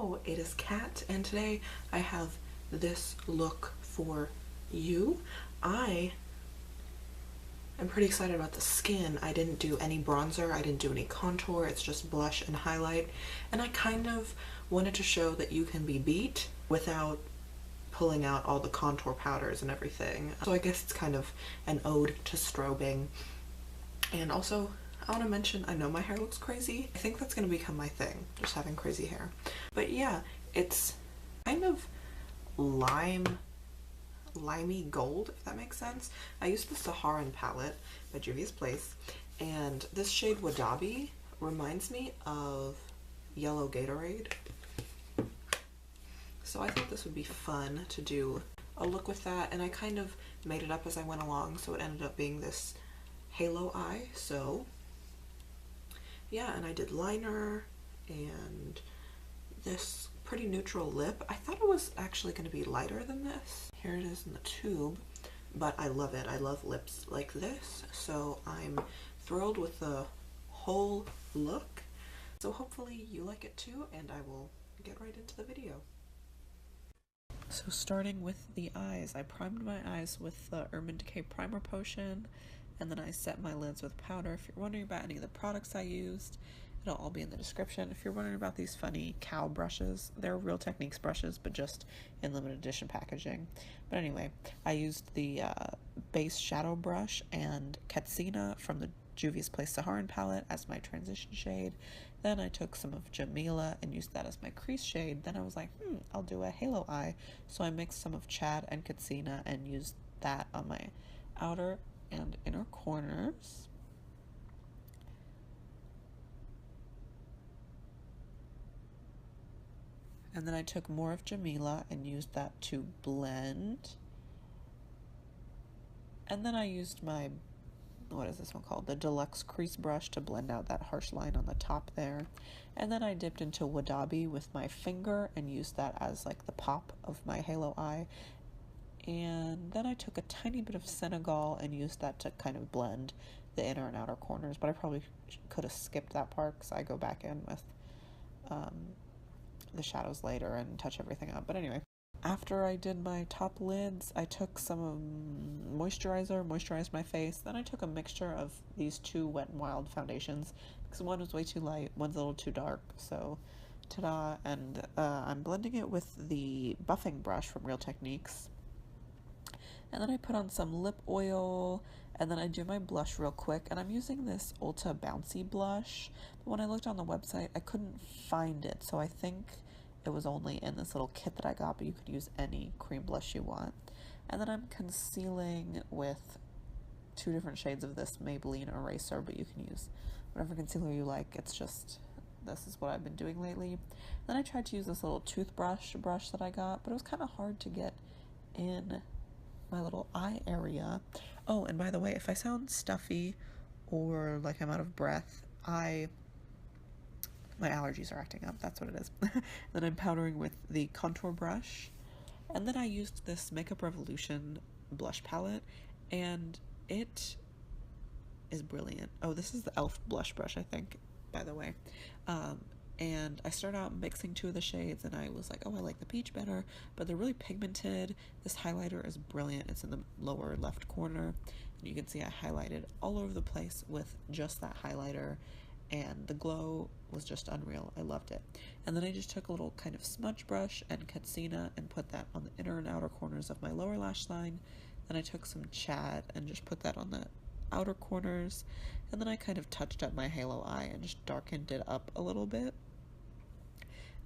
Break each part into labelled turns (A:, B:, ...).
A: Hello, it is Kat, and today I have this look for you. I am pretty excited about the skin. I didn't do any bronzer, I didn't do any contour, it's just blush and highlight, and I kind of wanted to show that you can be beat without pulling out all the contour powders and everything. So I guess it's kind of an ode to strobing. And also, I want to mention, I know my hair looks crazy. I think that's going to become my thing, just having crazy hair. But yeah, it's kind of limey gold, if that makes sense. I used the Saharan palette by Juvia's Place, and this shade Wodaabe reminds me of yellow Gatorade. So I thought this would be fun to do a look with that, and I kind of made it up as I went along, so it ended up being this halo eye. So yeah, and I did liner and this pretty neutral lip. I thought it was actually going to be lighter than this. Here it is in the tube, but I love it. I love lips like this, so I'm thrilled with the whole look. So hopefully you like it too, and I will get right into the video. So starting with the eyes, I primed my eyes with the Decay primer potion, and then I set my lids with powder. If you're wondering about any of the products I used, it'll all be in the description. If you're wondering about these funny cow brushes, they're Real Techniques brushes, but just in limited edition packaging. But anyway, I used the base shadow brush and Katsina from the Juvia's Place Saharan palette as my transition shade. Then I took some of Jamila and used that as my crease shade. Then I was like, I'll do a halo eye. So I mixed some of Chad and Katsina and used that on my outer and inner corners. And then I took more of Jamila and used that to blend. And then I used my, what is this one called? The Deluxe Crease Brush to blend out that harsh line on the top there. And then I dipped into Wodaabe with my finger and used that as like the pop of my halo eye. And then I took a tiny bit of Senegal and used that to kind of blend the inner and outer corners, but I probably could have skipped that part because I go back in with the shadows later and touch everything up. But anyway, after I did my top lids, I took some moisturizer, moisturized my face. Then I took a mixture of these two Wet n Wild foundations because one was way too light, one's a little too dark, so ta-da. And I'm blending it with the buffing brush from Real Techniques. And then I put on some lip oil, and then I do my blush real quick, and I'm using this Ulta Bouncy blush. But when I looked on the website, I couldn't find it, so I think it was only in this little kit that I got, but you could use any cream blush you want. And then I'm concealing with two different shades of this Maybelline eraser, but you can use whatever concealer you like. It's just, this is what I've been doing lately. Then I tried to use this little toothbrush that I got, but it was kind of hard to get in my little eye area. Oh, and by the way, if I sound stuffy or like I'm out of breath, my allergies are acting up, that's what it is. Then I'm powdering with the contour brush, and then I used this Makeup Revolution blush palette, and it is brilliant. Oh, this is the e.l.f. blush brush, I think, by the way. And I started out mixing two of the shades, and I was like, oh, I like the peach better, but they're really pigmented. This highlighter is brilliant. It's in the lower left corner, and you can see I highlighted all over the place with just that highlighter, and the glow was just unreal. I loved it. And then I just took a little kind of smudge brush and Katsina and put that on the inner and outer corners of my lower lash line. Then I took some Chad and just put that on the outer corners, and then I kind of touched up my halo eye and just darkened it up a little bit.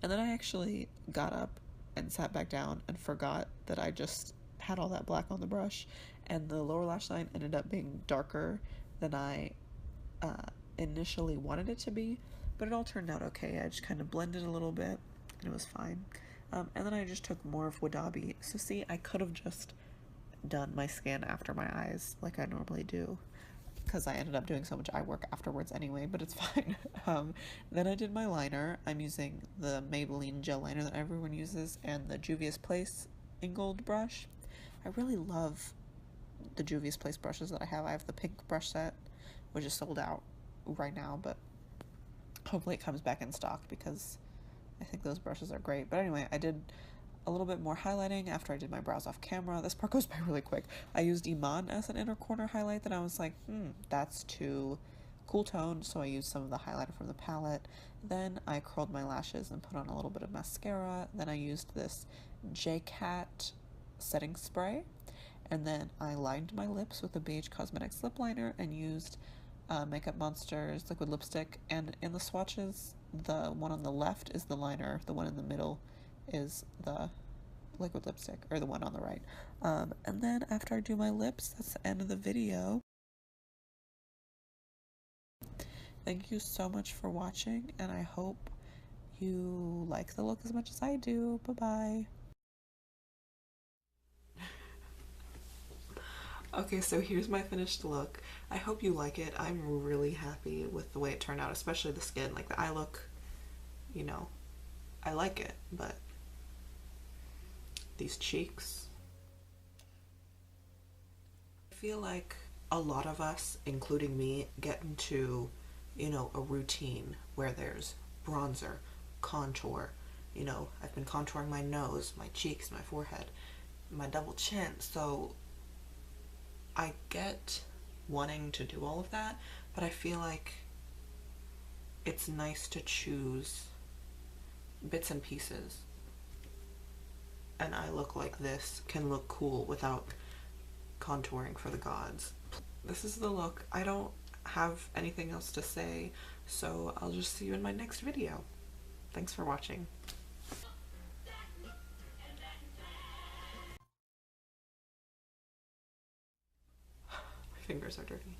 A: And then I actually got up and sat back down and forgot that I just had all that black on the brush, and the lower lash line ended up being darker than I initially wanted it to be, but it all turned out okay. I just kind of blended a little bit and it was fine. And then I just took more of Wodaabe. So see, I could have just done my skin after my eyes like I normally do, because I ended up doing so much eye work afterwards anyway, but it's fine. Then I did my liner. I'm using the Maybelline gel liner that everyone uses and the Juvia's Place Ingold brush. I really love the Juvia's Place brushes that I have. I have the pink brush set, which is sold out right now, but hopefully it comes back in stock because I think those brushes are great. But anyway, I did a little bit more highlighting after I did my brows off camera. This part goes by really quick. I used Iman as an inner corner highlight, then I was like, that's too cool tone, so I used some of the highlighter from the palette. Then I curled my lashes and put on a little bit of mascara. Then I used this J-Cat setting spray, and then I lined my lips with a Beige Cosmetics lip liner and used Makeup Monster's liquid lipstick. And in the swatches, the one on the left is the liner, the one in the middle is the liquid lipstick, or the one on the right. And then after I do my lips, that's the end of the video. Thank you so much for watching, and I hope you like the look as much as I do. Bye-bye. Okay, so here's my finished look. I hope you like it. I'm really happy with the way it turned out, especially the skin. Like, the eye look, you know, I like it, but these cheeks. I feel like a lot of us, including me, get into, you know, a routine where there's bronzer, contour, you know, I've been contouring my nose, my cheeks, my forehead, my double chin, so I get wanting to do all of that, but I feel like it's nice to choose bits and pieces. An eye look like this can look cool without contouring for the gods. This is the look. I don't have anything else to say, so I'll just see you in my next video. Thanks for watching. My fingers are dirty.